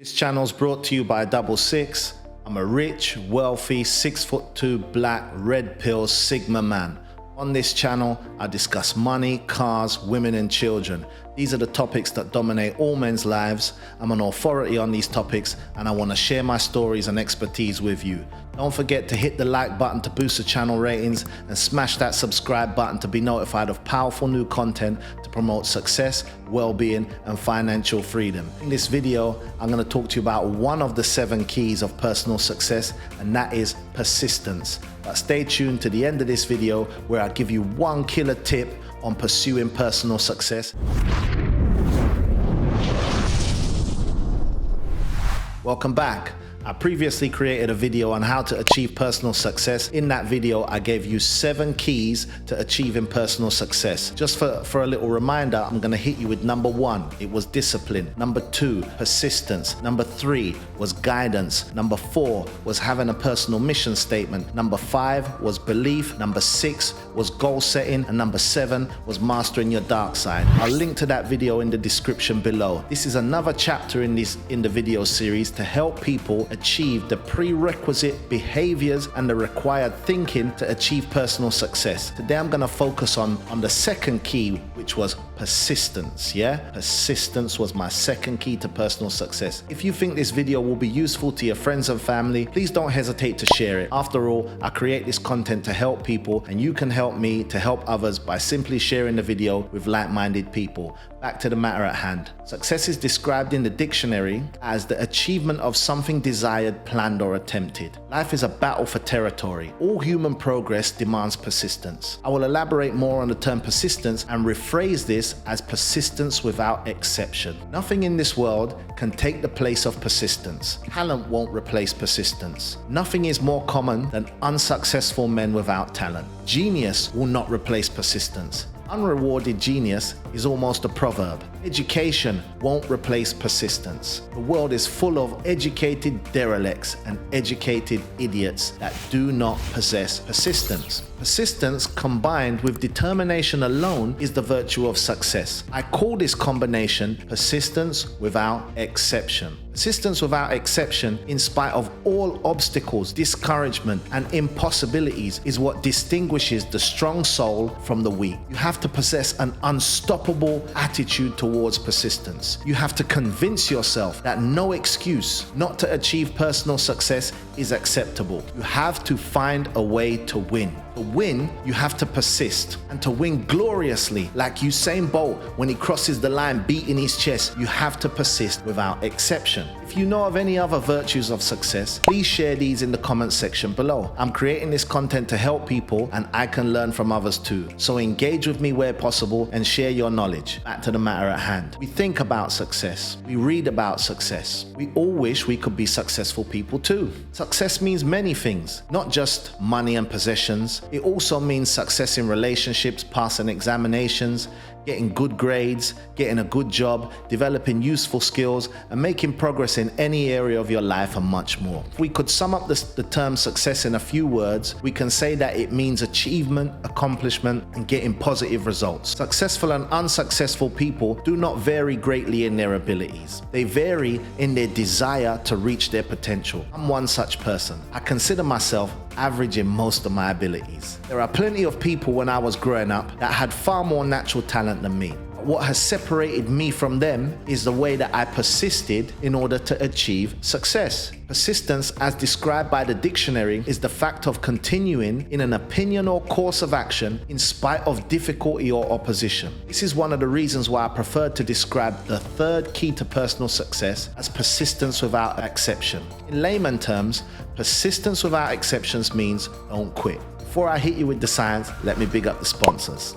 This channel is brought to you by Double Six. I'm a rich, wealthy, 6'2" black, red pill Sigma man. On this channel, I discuss money, cars, women and children. These are the topics that dominate all men's lives. I'm an authority on these topics and I want to share my stories and expertise with you. Don't forget to hit the like button to boost the channel ratings and smash that subscribe button to be notified of powerful new content to promote success, well-being and financial freedom. In this video, I'm going to talk to you about one of the 7 keys of personal success, and that is persistence. But stay tuned to the end of this video where I give you one killer tip on pursuing personal success. Welcome back. I previously created a video on how to achieve personal success. In that video, I gave you 7 keys to achieving personal success. Just for a little reminder, I'm going to hit you with number 1. It was discipline. Number 2, persistence. Number 3 was guidance. Number 4 was having a personal mission statement. Number 5 was belief. Number 6 was goal setting. And number 7 was mastering your dark side. I'll link to that video in the description below. This is another chapter in the video series to help people achieve the prerequisite behaviors and the required thinking to achieve personal success. Today I'm going to focus on the second key, which was persistence. Persistence was my second key to personal success. If you think this video will be useful to your friends and family, please don't hesitate to share it. After all, I create this content to help people, and you can help me to help others by simply sharing the video with like-minded people. Back to the matter at hand. Success is described in the dictionary as the achievement of something desired, planned or attempted. Life is a battle for territory. All human progress demands persistence. I will elaborate more on the term persistence and rephrase this as persistence without exception. Nothing in this world can take the place of persistence. Talent won't replace persistence. Nothing is more common than unsuccessful men without talent. Genius will not replace persistence. Unrewarded genius is almost a proverb. Education won't replace persistence. The world is full of educated derelicts and educated idiots that do not possess persistence. Persistence combined with determination alone is the virtue of success. I call this combination persistence without exception. Persistence without exception, in spite of all obstacles, discouragement, and impossibilities, is what distinguishes the strong soul from the weak. You have to possess an unstoppable attitude towards persistence. You have to convince yourself that no excuse not to achieve personal success is acceptable. You have to find a way to win. To win, you have to persist. And to win gloriously, like Usain Bolt when he crosses the line beating his chest, you have to persist without exception. If you know of any other virtues of success, please share these in the comments section below. I'm creating this content to help people and I can learn from others too. So engage with me where possible and share your knowledge. Back to the matter at hand. We think about success. We read about success. We all wish we could be successful people too. Success means many things, not just money and possessions. It also means success in relationships, passing examinations, getting good grades, getting a good job, developing useful skills, and making progress in any area of your life and much more. If we could sum up the term success in a few words, we can say that it means achievement, accomplishment, and getting positive results. Successful and unsuccessful people do not vary greatly in their abilities. They vary in their desire to reach their potential. I'm one such person. I consider myself average in most of my abilities. There are plenty of people when I was growing up that had far more natural talent than me. What has separated me from them is the way that I persisted in order to achieve success. Persistence, as described by the dictionary, is the fact of continuing in an opinion or course of action in spite of difficulty or opposition. This is one of the reasons why I prefer to describe the third key to personal success as persistence without exception. In layman terms, persistence without exceptions means don't quit. Before I hit you with the science, let me big up the sponsors.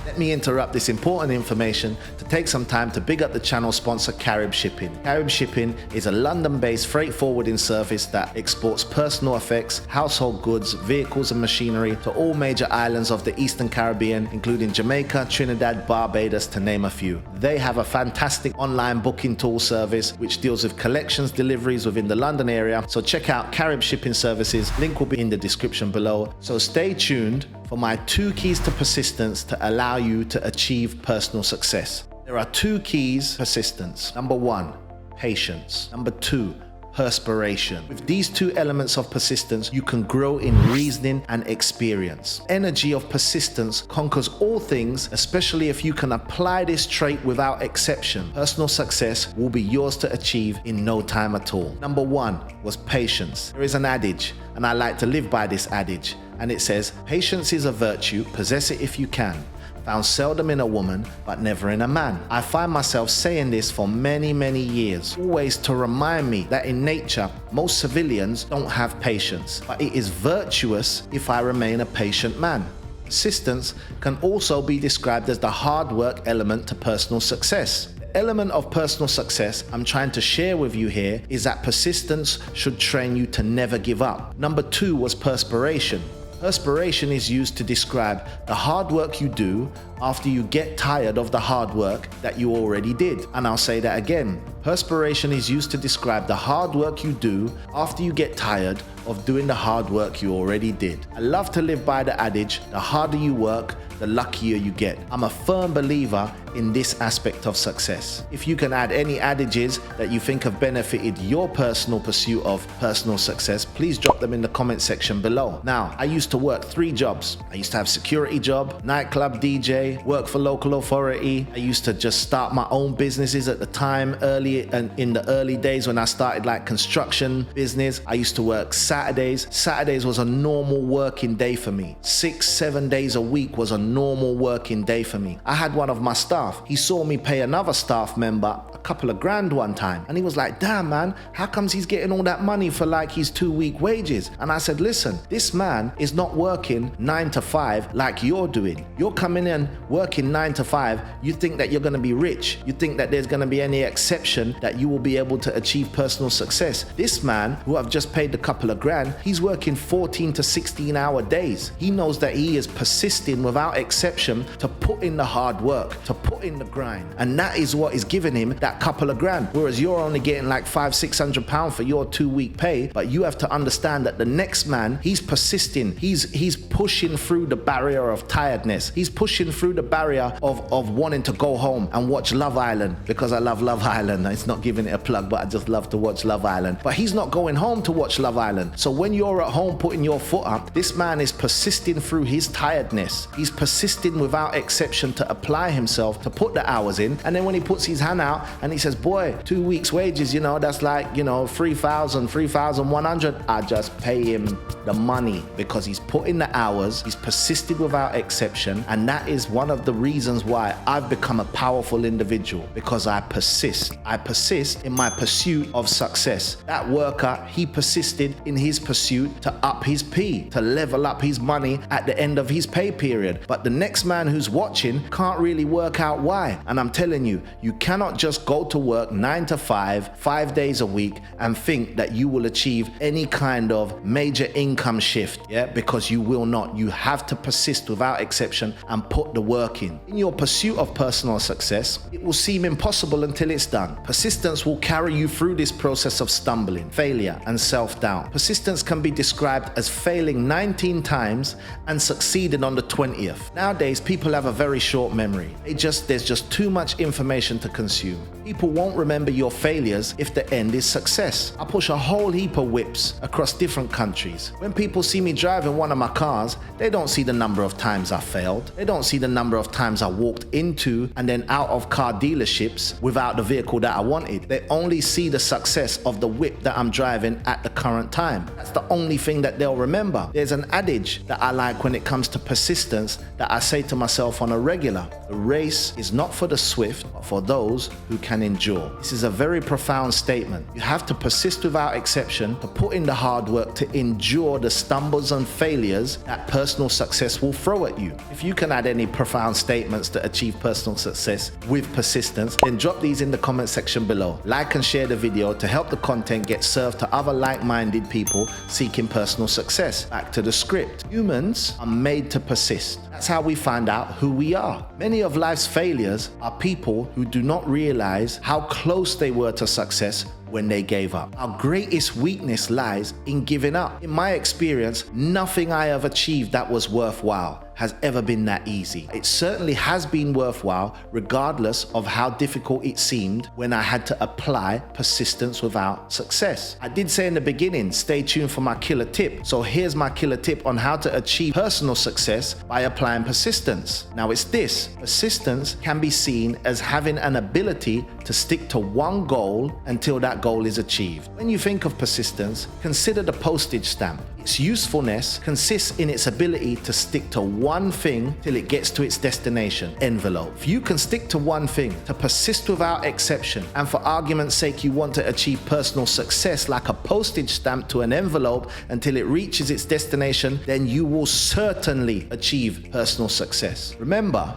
Let me interrupt this important information to take some time to big up the channel sponsor Carib Shipping. Carib Shipping is a London-based freight forwarding service that exports personal effects, household goods, vehicles and machinery to all major islands of the Eastern Caribbean, including Jamaica, Trinidad, Barbados, to name a few. They have a fantastic online booking tool service which deals with collections, deliveries within the London area. So check out Carib Shipping Services. Link will be in the description below. So stay tuned for my 2 keys to persistence to allow you to achieve personal success. There are 2 keys to persistence. Number 1, patience. Number 2, perspiration. With these two elements of persistence, you can grow in reasoning and experience. Energy of persistence conquers all things, especially if you can apply this trait without exception. Personal success will be yours to achieve in no time at all. Number 1 was patience. There is an adage, and I like to live by this adage, and it says, patience is a virtue, possess it if you can. Found seldom in a woman, but never in a man. I find myself saying this for many, many years, always to remind me that in nature, most civilians don't have patience, but it is virtuous if I remain a patient man. Persistence can also be described as the hard work element to personal success. The element of personal success I'm trying to share with you here is that persistence should train you to never give up. Number 2 was perspiration. Perspiration is used to describe the hard work you do after you get tired of the hard work that you already did. And I'll say that again. Perspiration is used to describe the hard work you do after you get tired of doing the hard work you already did. I love to live by the adage, the harder you work, the luckier you get. I'm a firm believer in this aspect of success. If you can add any adages that you think have benefited your personal pursuit of personal success, please drop them in the comment section below. Now, I used to work 3 jobs. I used to have security job, nightclub DJ, work for local authority. I used to just start my own businesses at the time, early and in the early days when I started like construction business. I used to work Saturdays. Saturdays was a normal working day for me. 6-7 days a week was a normal working day for me. I had one of my staff. He saw me pay another staff member a couple of grand one time, and he was like, damn man, how comes he's getting all that money for like his 2-week wages? And I said, listen, this man is not working 9 to 5 like you're doing. You're coming in working 9 to 5. You think that you're going to be rich. You think that there's going to be any exception that you will be able to achieve personal success. This man, who I've just paid a couple of grand, he's working 14 to 16 hour days. He knows that he is persisting without exception to put in the hard work, to put in the grind, and that is what is giving him that couple of grand, whereas you're only getting like £500-600 for your 2-week pay. But you have to understand that the next man, he's persisting, he's pushing through the barrier of tiredness, he's pushing through the barrier of wanting to go home and watch Love Island, because I love Love Island. It's not giving it a plug, but I just love to watch Love Island. But he's not going home to watch Love Island. So when you're at home putting your foot up, this man is persisting through his tiredness. He's persisting without exception to apply himself, to put the hours in. And then when he puts his hand out and he says, boy, 2 weeks wages, that's like, 3,100. I just pay him the money because he's put in the hours, he's persisted without exception. And that is one of the reasons why I've become a powerful individual, because I persist. I persist in my pursuit of success. That worker, he persisted in his pursuit to up his P, to level up his money at the end of his pay period. But the next man who's watching can't really work out why. And I'm telling you, you cannot just go to work 9 to 5, 5 days a week and think that you will achieve any kind of major income shift, because you will not. You have to persist without exception and put the work in. In your pursuit of personal success, it will seem impossible until it's done. Persistence will carry you through this process of stumbling, failure, and self-doubt. Persistence can be described as failing 19 times and succeeding on the 20th. Nowadays, people have a very short memory. There's just too much information to consume. People won't remember your failures if the end is success. I push a whole heap of whips across different countries. When people see me driving one of my cars, they don't see the number of times I failed. They don't see the number of times I walked into and then out of car dealerships without the vehicle that I wanted. They only see the success of the whip that I'm driving at the current time. That's the only thing that they'll remember. There's an adage that I like when it comes to persistence that I say to myself on a regular. The race is not for the swift, but for those who can endure. This is a very profound statement. You have to persist without exception, to put in the hard work, to endure the stumbles and failures that personal success will throw at you. If you can add any profound statements to achieve personal success with persistence, then drop these in the comment section below. Like and share the video to help the content get served to other like-minded people seeking personal success. Back to the script. Humans are made to persist. That's how we find out who we are. Many of life's failures are people who do not realize how close they were to success when they gave up. Our greatest weakness lies in giving up. In my experience, nothing I have achieved that was worthwhile has ever been that easy. It certainly has been worthwhile regardless of how difficult it seemed when I had to apply persistence without success. I did say in the beginning, stay tuned for my killer tip. So here's my killer tip on how to achieve personal success by applying persistence. Now it's this: persistence can be seen as having an ability to stick to one goal until that goal is achieved. When you think of persistence, consider the postage stamp. Its usefulness consists in its ability to stick to one thing till it gets to its destination, envelope. If you can stick to one thing, to persist without exception, and for argument's sake you want to achieve personal success like a postage stamp to an envelope until it reaches its destination, then you will certainly achieve personal success. Remember,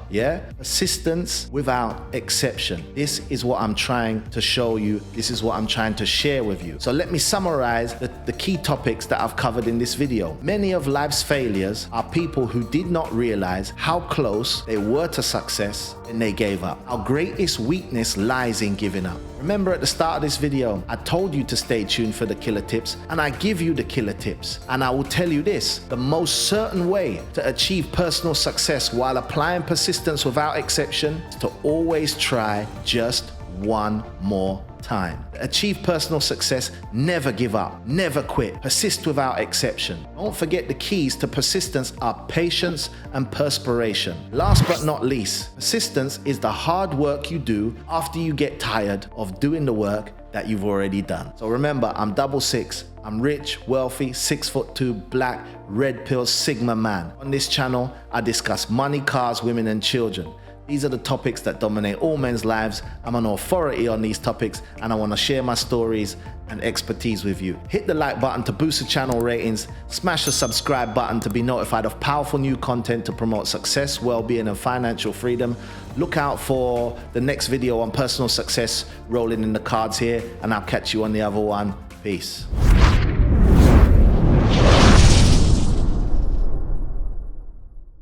persistence without exception. This is what I'm trying to show you. This is what I'm trying to share with you. So let me summarize the key topics that I've covered in this video. Many of life's failures are people who did not realize how close they were to success and they gave up. Our greatest weakness lies in giving up. Remember at the start of this video, I told you to stay tuned for the killer tips, and I give you the killer tips. And I will tell you this: the most certain way to achieve personal success while applying persistence without exception is to always try just one more time. To achieve personal success, never give up, never quit, persist without exception. Don't forget the keys to persistence are patience and perspiration. Last but not least, persistence is the hard work you do after you get tired of doing the work that you've already done. So remember, I'm 6'6". I'm rich, wealthy, 6'2", black, red pill, Sigma man. On this channel, I discuss money, cars, women, and children. These are the topics that dominate all men's lives. I'm an authority on these topics, and I want to share my stories and expertise with you. Hit the like button to boost the channel ratings. Smash the subscribe button to be notified of powerful new content to promote success, well-being, and financial freedom. Look out for the next video on personal success rolling in the cards here, and I'll catch you on the other one. Peace.